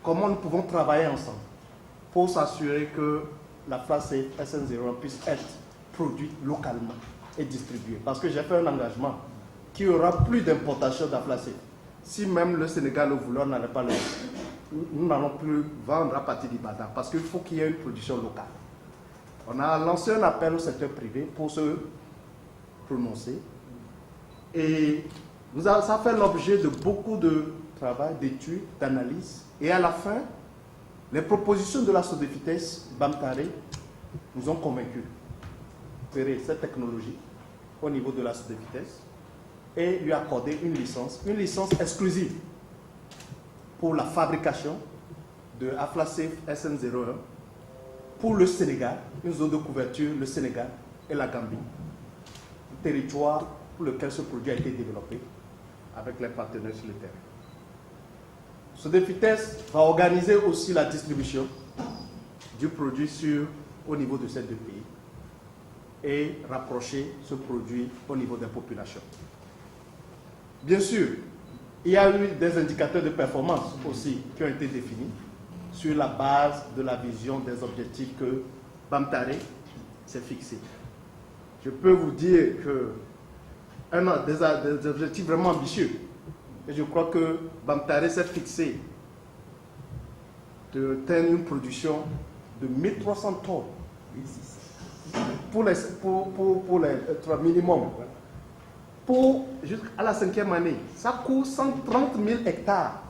Comment nous pouvons travailler ensemble pour s'assurer que la FlaSafe SN01 puisse être produite localement et distribuée. Parce que j'ai fait un engagement qu'il n'y aura plus d'importation de la FlaSafe. Si même le Sénégal le voulait, on n'allait pas le faire. Nous n'allons plus vendre à partir d'Ibadan parce qu'il faut qu'il y ait une production locale. On a lancé un appel au secteur privé pour se prononcer. Et ça a fait l'objet de beaucoup de travail, d'études, d'analyses. Et à la fin, les propositions de la Sodefitex Bamtare nous ont convaincus de créer cette technologie au niveau de la Sodefitex et lui accorder une licence exclusive pour la fabrication de FlaSafe SN01 pour le Sénégal, une zone de couverture, le Sénégal et la Gambie, un territoire pour lequel ce produit a été développé avec les partenaires sur le terrain. Sodefitex va organiser aussi la distribution du produit au niveau de ces deux pays et rapprocher ce produit au niveau des populations. Bien sûr, il y a eu des indicateurs de performance aussi qui ont été définis sur la base de la vision des objectifs que Bamtare s'est fixé. Je peux vous dire que des objectifs vraiment ambitieux. Et je crois que Bamtare s'est fixé d'atteindre une production de 1300 tonnes pour les minimum. Jusqu'à la 5e année, ça coûte 130 000 hectares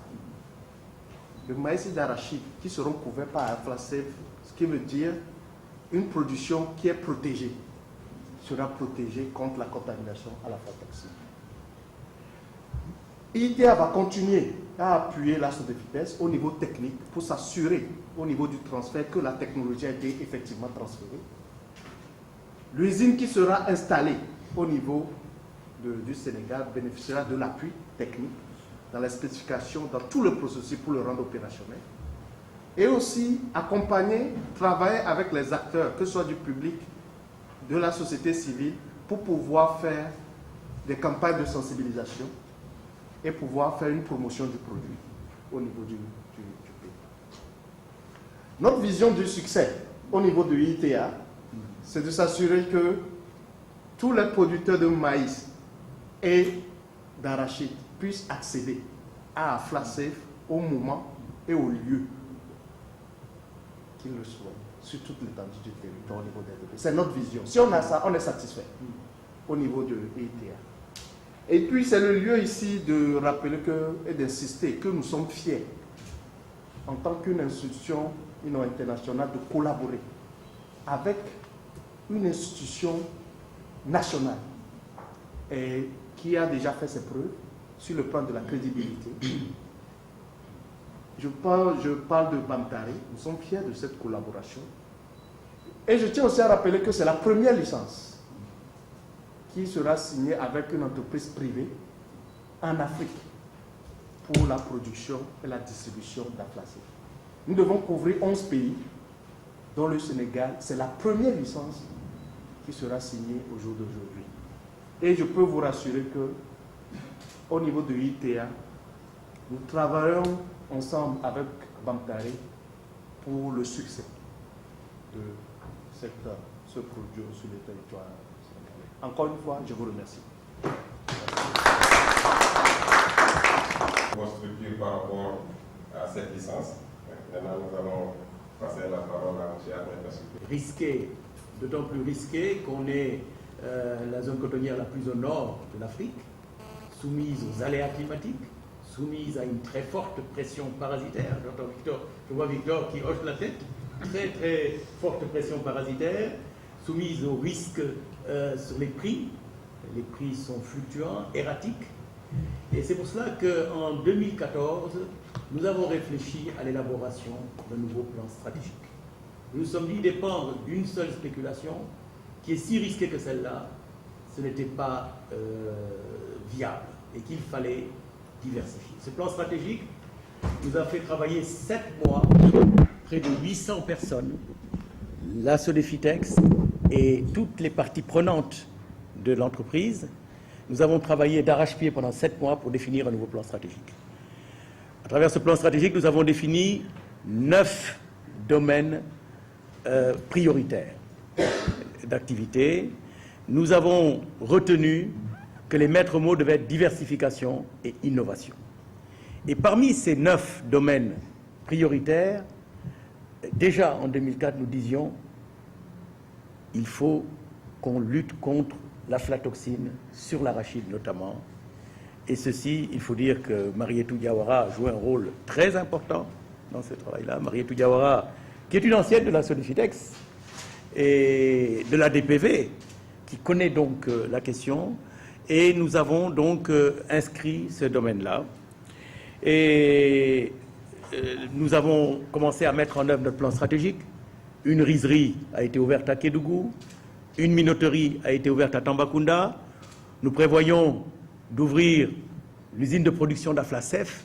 de maïs et d'arachide qui seront couverts par FlaSafe, ce qui veut dire une production qui est protégée, sera protégée contre la contamination à la aflatoxine. IITA va continuer à appuyer la Sodefitex au niveau technique pour s'assurer au niveau du transfert que la technologie a été effectivement transférée. L'usine qui sera installée au niveau du Sénégal bénéficiera de l'appui technique dans les spécifications, dans tout le processus pour le rendre opérationnel. Et aussi accompagner, travailler avec les acteurs, que ce soit du public, de la société civile, pour pouvoir faire des campagnes de sensibilisation et pouvoir faire une promotion du produit au niveau du pays. Notre vision du succès au niveau de IITA, c'est de s'assurer que tous les producteurs de maïs et d'arachide puissent accéder à FlaSafe au moment et au lieu qu'ils le souhaitent, sur toute l'étendue du territoire au niveau des deux pays. C'est notre vision. Si on a ça, on est satisfait au niveau de IITA. Et puis c'est le lieu ici de rappeler et d'insister que nous sommes fiers, en tant qu'une institution internationale, de collaborer avec une institution nationale et qui a déjà fait ses preuves sur le plan de la crédibilité. Je parle de Bamtare, nous sommes fiers de cette collaboration. Et je tiens aussi à rappeler que c'est la première licence qui sera signée avec une entreprise privée en Afrique pour la production et la distribution d'FlaSafe. Nous devons couvrir 11 pays, dont le Sénégal. C'est la première licence qui sera signée au jour d'aujourd'hui. Et je peux vous rassurer que, au niveau de IITA, nous travaillerons ensemble avec Bamtare pour le succès de ce produit sur le territoire sénégalais. Encore une fois, je vous remercie. Votre structure par rapport à cette licence. Maintenant, nous allons passer la parole à M. Ahmed. Risqué, d'autant plus risqué qu'on est la zone cotonnière la plus au nord de l'Afrique, soumise aux aléas climatiques, soumise à une très forte pression parasitaire. Je vois Victor qui hoche la tête. Très très forte pression parasitaire, soumise au risque sur les prix. Les prix sont fluctuants, erratiques. Et c'est pour cela qu'en 2014, nous avons réfléchi à l'élaboration d'un nouveau plan stratégique. Nous nous sommes dit dépendre d'une seule spéculation qui est si risquée que celle-là, ce n'était pas viable et qu'il fallait diversifier. Ce plan stratégique nous a fait travailler 7 mois, près de 800 personnes, la Sodefitex et toutes les parties prenantes de l'entreprise. Nous avons travaillé d'arrache-pied pendant 7 mois pour définir un nouveau plan stratégique. travers ce plan stratégique, nous avons défini 9 domaines prioritaires d'activité. Nous avons retenu que les maîtres mots devaient être diversification et innovation. Et parmi ces 9 domaines prioritaires, déjà en 2004, nous disions il faut qu'on lutte contre l'aflatoxine sur l'arachide notamment. Et ceci, il faut dire que Marietou Diawara a joué un rôle très important dans ce travail-là. Marietou Diawara, qui est une ancienne de la Sodefitex et de la DPV, qui connaît donc la question. Et nous avons donc inscrit ce domaine-là. Et nous avons commencé à mettre en œuvre notre plan stratégique. Une rizerie a été ouverte à Kédougou, une minoterie a été ouverte à Tambacounda. Nous prévoyons d'ouvrir l'usine de production d'Aflacef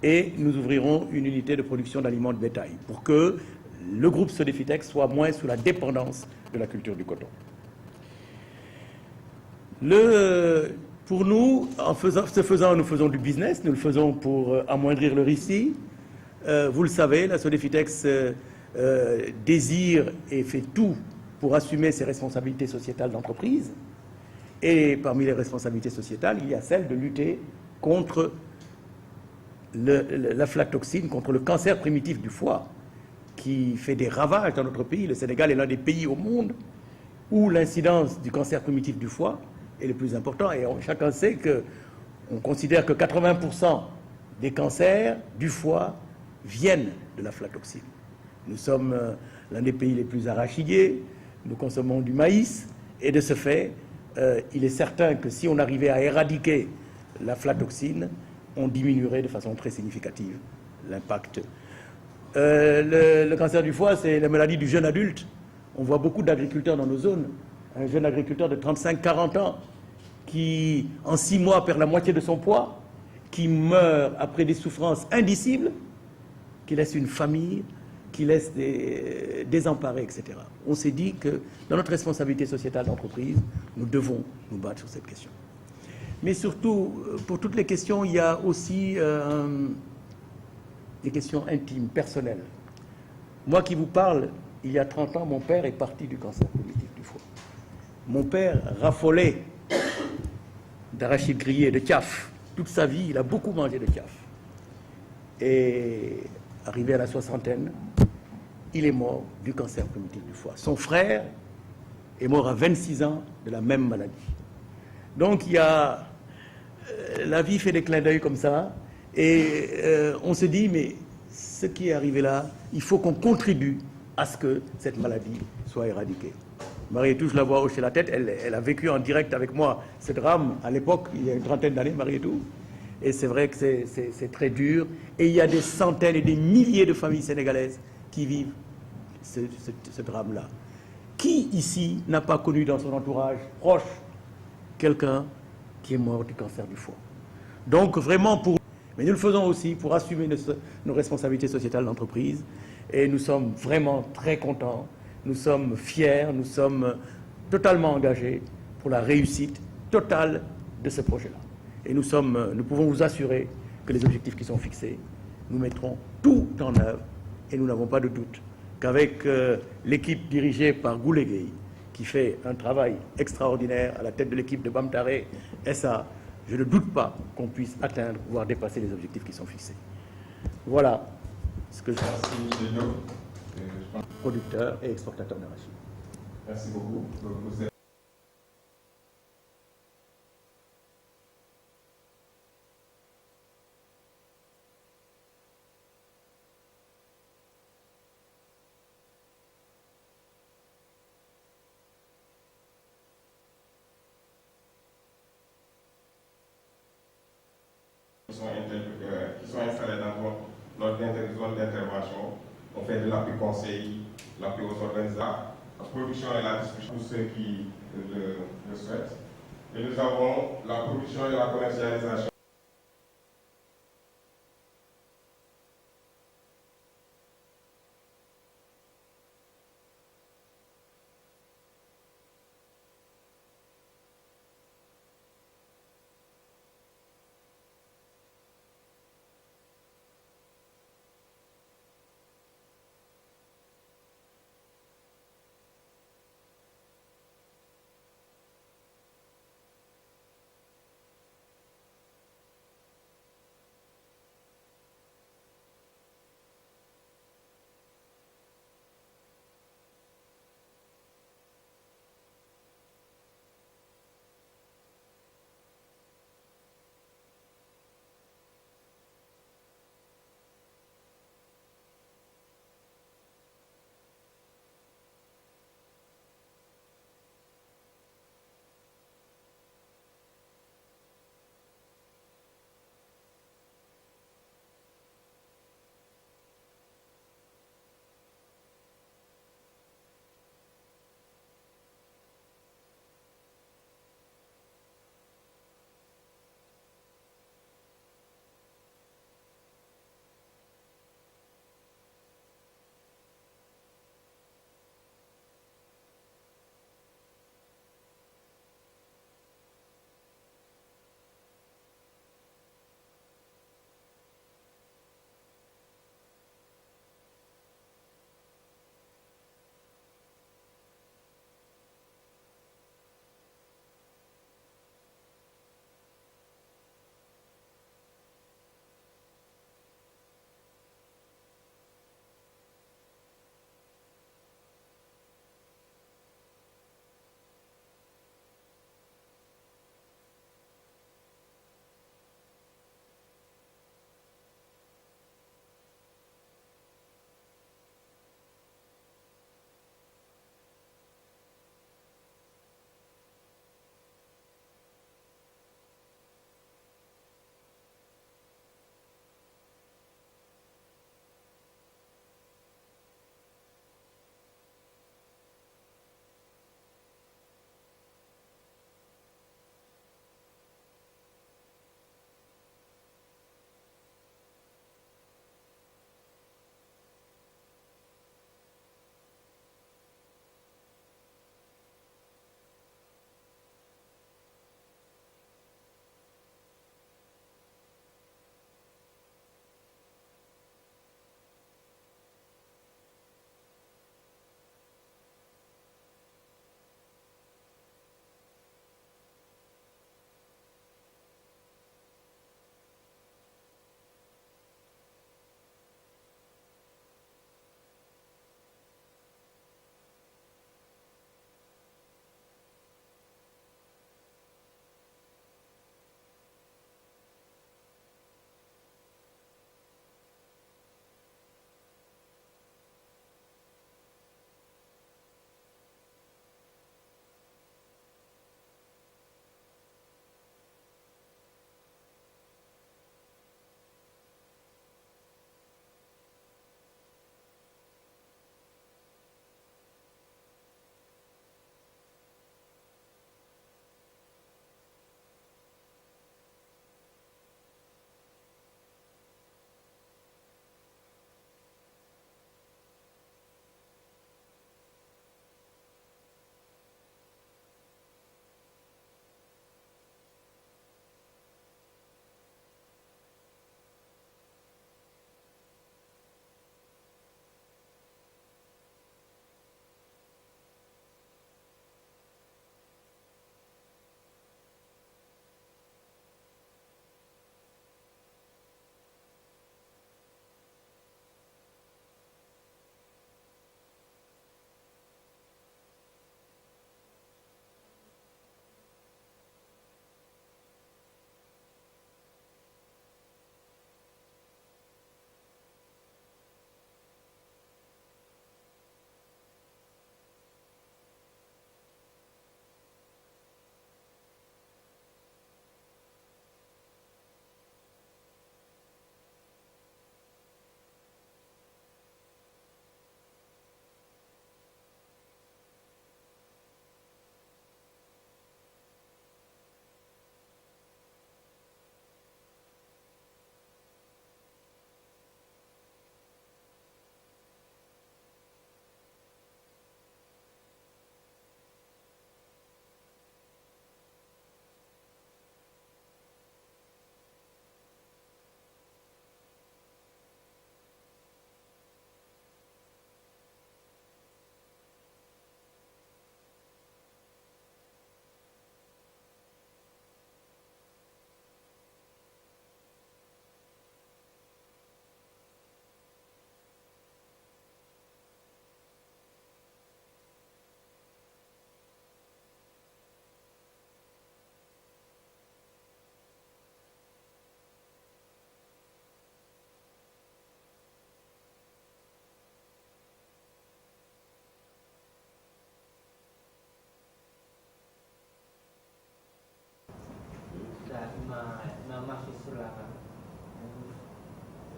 et nous ouvrirons une unité de production d'aliments de bétail pour que le groupe Sodefitex soit moins sous la dépendance de la culture du coton. Pour nous, ce faisant, nous faisons du business, nous le faisons pour amoindrir le risque. Vous le savez, la Sodefitex désire et fait tout pour assumer ses responsabilités sociétales d'entreprise. Et parmi les responsabilités sociétales, il y a celle de lutter contre l'aflatoxine, contre le cancer primitif du foie, qui fait des ravages dans notre pays. Le Sénégal est l'un des pays au monde où l'incidence du cancer primitif du foie est le plus important. Et chacun sait qu'on considère que 80% des cancers du foie viennent de l'aflatoxine. Nous sommes l'un des pays les plus arachidiers, nous consommons du maïs, et de ce fait, il est certain que si on arrivait à éradiquer l'aflatoxine, on diminuerait de façon très significative l'impact. Le cancer du foie, c'est la maladie du jeune adulte. On voit beaucoup d'agriculteurs dans nos zones. Un jeune agriculteur de 35-40 ans qui, en 6 mois, perd la moitié de son poids, qui meurt après des souffrances indicibles, qui laisse une famille, qui laisse des désemparés, etc. On s'est dit que dans notre responsabilité sociétale d'entreprise, nous devons nous battre sur cette question. Mais surtout, pour toutes les questions, il y a aussi des questions intimes, personnelles. Moi qui vous parle, il y a 30 ans, mon père est parti du cancer primitif du foie. Mon père raffolait d'arachide grillé, de tiaf. Toute sa vie, il a beaucoup mangé de tiaf. Et arrivé à la soixantaine, il est mort du cancer primitif du foie. Son frère est mort à 26 ans de la même maladie. Donc il y a... la vie fait des clins d'œil comme ça, et on se dit, mais ce qui est arrivé là, il faut qu'on contribue à ce que cette maladie soit éradiquée. Marietou, je la vois hocher la tête, elle a vécu en direct avec moi ce drame à l'époque, il y a une trentaine d'années, Marietou. Et c'est vrai que c'est très dur. Et il y a des centaines et des milliers de familles sénégalaises qui vivent ce drame-là. Qui ici n'a pas connu dans son entourage proche quelqu'un qui est mort du cancer du foie? Donc vraiment pour... Mais nous le faisons aussi pour assumer nos responsabilités sociétales d'entreprise. Et nous sommes vraiment très contents, nous sommes fiers, nous sommes totalement engagés pour la réussite totale de ce projet-là. Et nous pouvons vous assurer que les objectifs qui sont fixés, nous mettrons tout en œuvre et nous n'avons pas de doute qu'avec l'équipe dirigée par Goulégué, qui fait un travail extraordinaire à la tête de l'équipe de Bamtare SA, je ne doute pas qu'on puisse atteindre, voire dépasser les objectifs qui sont fixés. Voilà ce que je suis producteur et exportateur d'arachide. Merci beaucoup. Qui sont installés dans notre zone d'intervention. On fait de l'appui conseil, l'appui aux organisateurs, la production et la distribution pour ceux qui le souhaitent. Et nous avons la production et la commercialisation.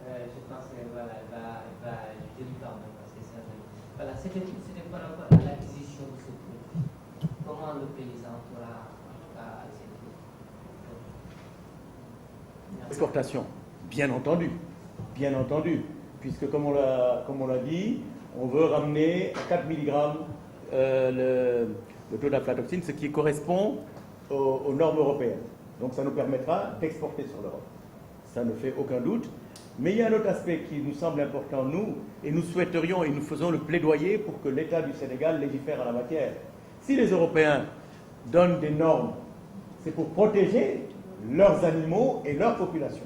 Je pense que voilà, je lui parle même parce que c'est voilà, c'était par rapport à l'acquisition de ce produit. Comment le paysan pourra accéder? Exportation, bien entendu, puisque comme on l'a dit, on veut ramener à 4 mg le taux d'aflatoxine, ce qui correspond aux normes européennes. Donc ça nous permettra d'exporter sur l'Europe. Ça ne fait aucun doute. Mais il y a un autre aspect qui nous semble important, nous, et nous souhaiterions et nous faisons le plaidoyer pour que l'État du Sénégal légifère en la matière. Si les Européens donnent des normes, c'est pour protéger leurs animaux et leur population.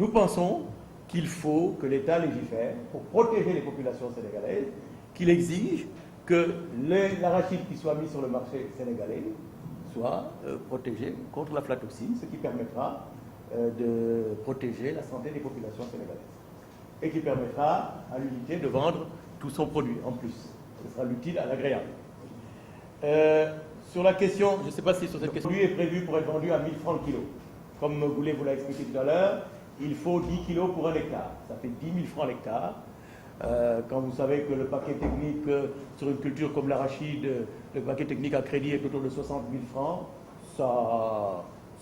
Nous pensons qu'il faut que l'État légifère pour protéger les populations sénégalaises, qu'il exige que l'arachide qui soit mis sur le marché sénégalais soit protégé contre l'aflatoxine, ce qui permettra de protéger la santé des populations sénégalaises et qui permettra à l'unité de vendre tout son produit en plus. Ce sera l'utile à l'agréable. Sur la question, je ne sais pas si sur cette question, le produit est prévu pour être vendu à 1000 francs le kilo. Comme Goulet vous l'a expliqué tout à l'heure, il faut 10 kilos pour 1 hectare. Ça fait 10 000 francs l'hectare. Quand vous savez que le paquet technique sur une culture comme l'arachide, le paquet technique à crédit est autour de 60 000 francs,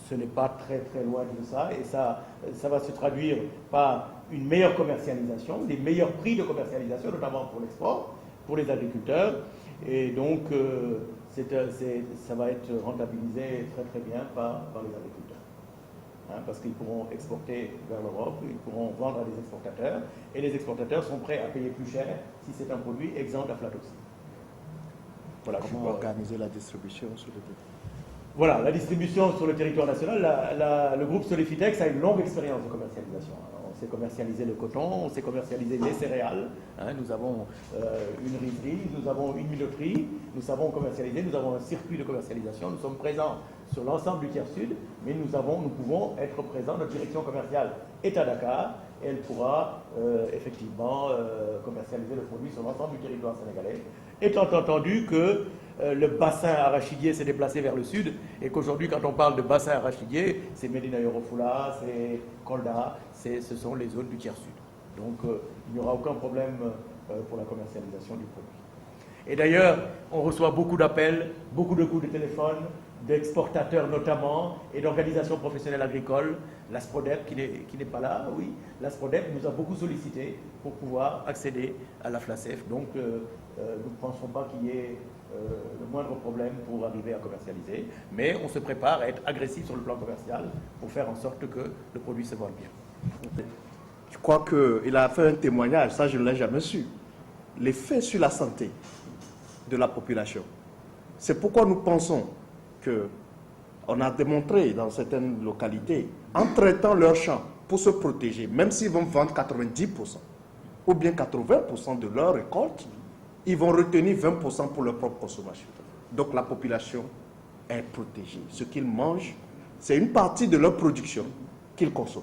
ce n'est pas très très loin de ça, et ça va se traduire par une meilleure commercialisation, des meilleurs prix de commercialisation, notamment pour l'export, pour les agriculteurs, et donc ça va être rentabilisé très très bien par les agriculteurs. Parce qu'ils pourront exporter vers l'Europe, ils pourront vendre à des exportateurs, et les exportateurs sont prêts à payer plus cher si c'est un produit exempt d'aflatoxine. Voilà. Comment organiser la distribution sur le territoire? Voilà, la distribution sur le territoire national, le groupe Solifitex a une longue expérience de commercialisation. On sait commercialiser le coton, on sait commercialiser les céréales, nous avons une rizerie, nous avons une minoterie, nous savons commercialiser, nous avons un circuit de commercialisation, nous sommes présents sur l'ensemble du tiers sud, mais nous pouvons être présents, notre direction commerciale est à Dakar, et elle pourra effectivement commercialiser le produit sur l'ensemble du territoire sénégalais, étant entendu que le bassin arachidier s'est déplacé vers le sud, et qu'aujourd'hui, quand on parle de bassin arachidier, c'est Médina Yoro Fula, c'est Kolda, ce sont les zones du tiers sud. Donc il n'y aura aucun problème pour la commercialisation du produit. Et d'ailleurs, on reçoit beaucoup d'appels, beaucoup de coups de téléphone, d'exportateurs notamment, et d'organisations professionnelles agricoles. L'ASPRODEP, qui n'est pas là, oui, l'ASPRODEP nous a beaucoup sollicité pour pouvoir accéder à la FLACEF. Donc, nous ne pensons pas qu'il y ait le moindre problème pour arriver à commercialiser, mais on se prépare à être agressif sur le plan commercial pour faire en sorte que le produit se vende bien. Je crois qu'il a fait un témoignage, ça je ne l'ai jamais su. L'effet sur la santé de la population. C'est pourquoi nous pensons qu'on a démontré dans certaines localités, en traitant leurs champs pour se protéger, même s'ils vont vendre 90% ou bien 80% de leur récolte, ils vont retenir 20% pour leur propre consommation. Donc la population est protégée. Ce qu'ils mangent, c'est une partie de leur production qu'ils consomment.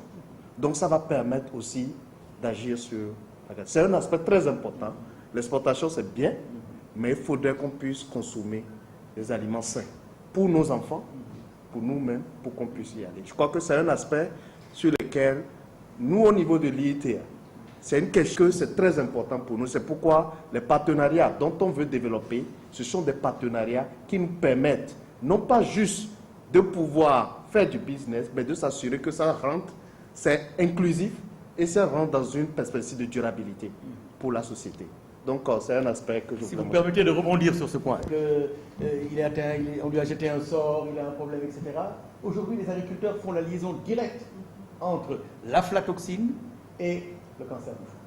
Donc ça va permettre aussi d'agir sur la graisse. C'est un aspect très important. L'exportation, c'est bien, mais il faudrait qu'on puisse consommer des aliments sains pour nos enfants, pour nous-mêmes, pour qu'on puisse y aller. Je crois que c'est un aspect sur lequel, nous, au niveau de l'IITA, c'est une question que c'est très important pour nous. C'est pourquoi les partenariats dont on veut développer, ce sont des partenariats qui nous permettent, non pas juste de pouvoir faire du business, mais de s'assurer que ça rentre, c'est inclusif et ça rentre dans une perspective de durabilité pour la société. Donc, c'est un aspect que je Si vous me permettez de rebondir sur ce point. On lui a jeté un sort, il a un problème, etc. Aujourd'hui, les agriculteurs font la liaison directe entre l'aflatoxine et le cancer du foie.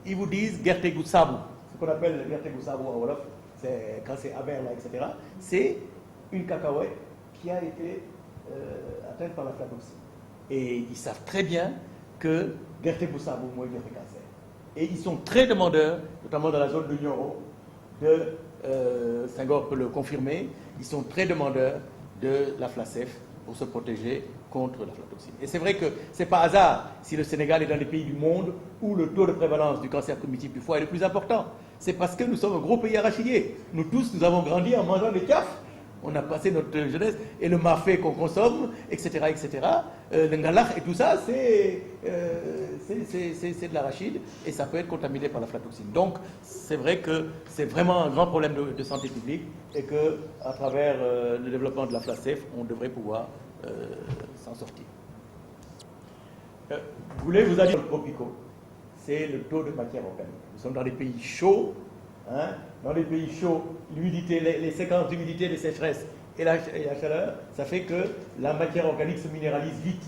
Ils vous disent gerte gu sabu, ce qu'on appelle gerte gu sabu en Wolof, quand c'est amer là, etc. C'est une cacahuète qui a été atteinte par l'aflatoxine. Et ils savent très bien que gerte gu sabu moi gerte cancer. Et ils sont très demandeurs, notamment dans la zone de Nioro, Senghor peut le confirmer, ils sont très demandeurs de la FLACEF pour se protéger contre l'aflatoxine. Et c'est vrai que ce n'est pas hasard si le Sénégal est dans les pays du monde où le taux de prévalence du cancer multiple du foie est le plus important. C'est parce que nous sommes un gros pays arachidier. Nous tous, nous avons grandi en mangeant des cafes On a passé notre jeunesse, et le mafé qu'on consomme, etc., etc., le ngalach et tout ça, c'est de l'arachide, et ça peut être contaminé par l'aflatoxine. Donc, c'est vrai que c'est vraiment un grand problème de santé publique, et qu'à travers le développement de la FLACEF, on devrait pouvoir s'en sortir. Goulet vous a dit le tropicaux, c'est le taux de matière organique. Nous sommes dans des pays chauds, hein, dans les pays chauds, l'humidité, les séquences d'humidité, les sécheresses et la chaleur, ça fait que la matière organique se minéralise vite.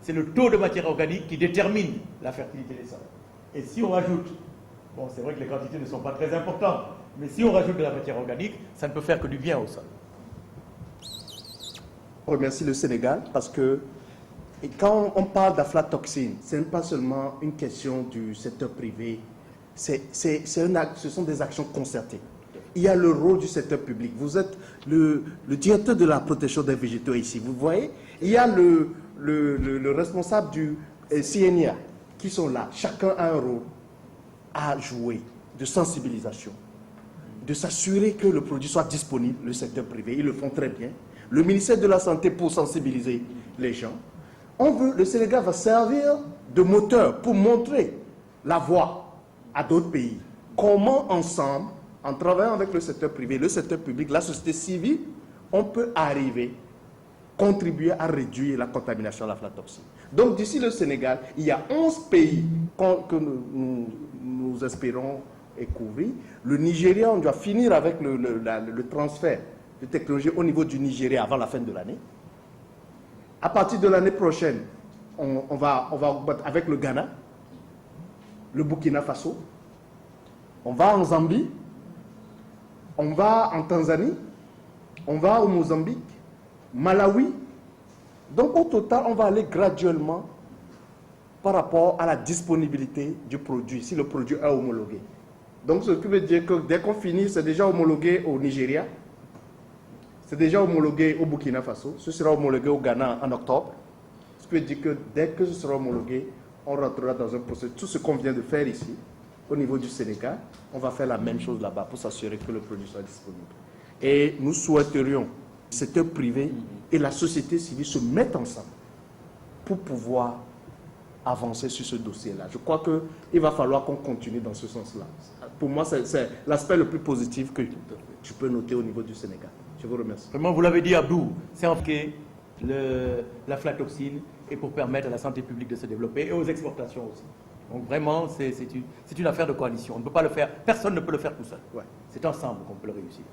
C'est le taux de matière organique qui détermine la fertilité des sols. Et si on rajoute, bon, c'est vrai que les quantités ne sont pas très importantes, mais si on rajoute de la matière organique, ça ne peut faire que du bien au sol. Je remercie le Sénégal parce que et quand on parle d'aflatoxine, ce n'est pas seulement une question du secteur privé, ce sont des actions concertées. Il y a le rôle du secteur public. Vous êtes le directeur de la protection des végétaux ici, vous voyez. Il y a le responsable du CNIA qui sont là. Chacun a un rôle à jouer de sensibilisation, de s'assurer que le produit soit disponible, le secteur privé, ils le font très bien. Le ministère de la Santé pour sensibiliser les gens. Le Sénégal va servir de moteur pour montrer la voie à d'autres pays. Comment ensemble, en travaillant avec le secteur privé, le secteur public, la société civile, on peut arriver, contribuer à réduire la contamination à l'aflatoxine. Donc d'ici le Sénégal, il y a 11 pays que nous espérons couvrir. Le Nigeria, on doit finir avec le transfert de technologie au niveau du Nigeria avant la fin de l'année. À partir de l'année prochaine, on va avec le Ghana, le Burkina Faso, on va en Zambie, on va en Tanzanie, on va au Mozambique, Malawi. Donc au total, on va aller graduellement par rapport à la disponibilité du produit, si le produit est homologué. Donc ce qui veut dire que dès qu'on finit, c'est déjà homologué au Nigeria, c'est déjà homologué au Burkina Faso, ce sera homologué au Ghana en octobre. Ce qui veut dire que dès que ce sera homologué, on rentrera dans un processus. Tout ce qu'on vient de faire ici, au niveau du Sénégal, on va faire la même chose là-bas pour s'assurer que le produit soit disponible. Et nous souhaiterions que le secteur privé et la société civile se mettent ensemble pour pouvoir avancer sur ce dossier-là. Je crois qu'il va falloir qu'on continue dans ce sens-là. Pour moi, c'est l'aspect le plus positif que je peux noter au niveau du Sénégal. Je vous remercie. Vraiment, vous l'avez dit, Abdou, c'est en fait l'aflatoxine et pour permettre à la santé publique de se développer et aux exportations aussi. Donc vraiment, c'est une affaire de coalition. On ne peut pas le faire, personne ne peut le faire tout seul. Ouais. C'est ensemble qu'on peut le réussir.